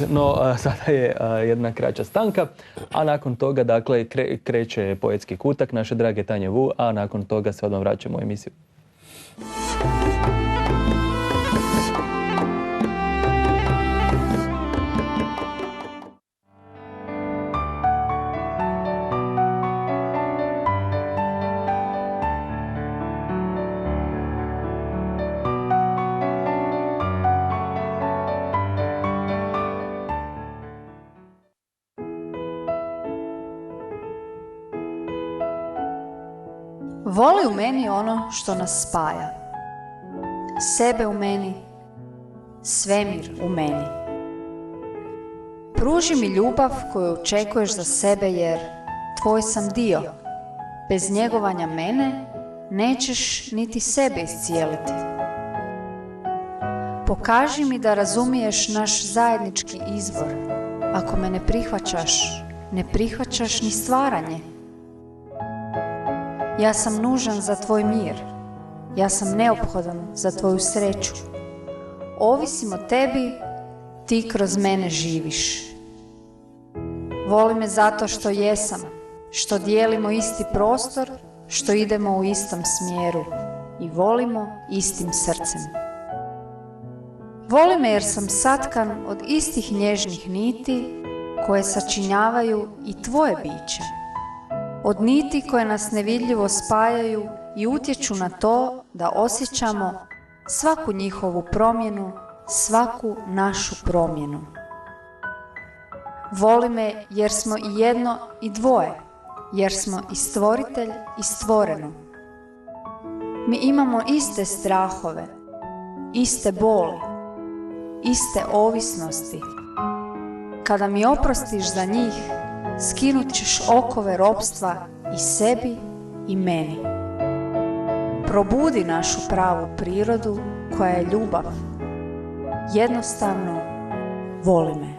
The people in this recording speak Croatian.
No, sada je jedna kraća stanka, a nakon toga, dakle, kreće poetski kutak naše drage Tanje Vu, a nakon toga se odmah vraćamo u emisiju. Voli u meni ono što nas spaja, sebe u meni, svemir u meni. Pruži mi ljubav koju očekuješ za sebe jer tvoj sam dio. Bez njegovanja mene nećeš niti sebe iscijeliti. Pokaži mi da razumiješ naš zajednički izbor. Ako me ne prihvaćaš ni stvaranje. Ja sam nužan za tvoj mir. Ja sam neophodan za tvoju sreću. Ovisim o tebi, ti kroz mene živiš. Voli me zato što jesam, što dijelimo isti prostor, što idemo u istom smjeru i volimo istim srcem. Voli me jer sam satkan od istih nježnih niti koje sačinjavaju i tvoje biće. Od niti koje nas nevidljivo spajaju i utječu na to da osjećamo svaku njihovu promjenu, svaku našu promjenu. Voli me jer smo i jedno i dvoje, jer smo i stvoritelj i stvoreno. Mi imamo iste strahove, iste boli, iste ovisnosti. Kada mi oprostiš za njih, skinut ćeš okove ropstva i sebi i meni. Probudi našu pravu prirodu koja je ljubav. Jednostavno, voli me.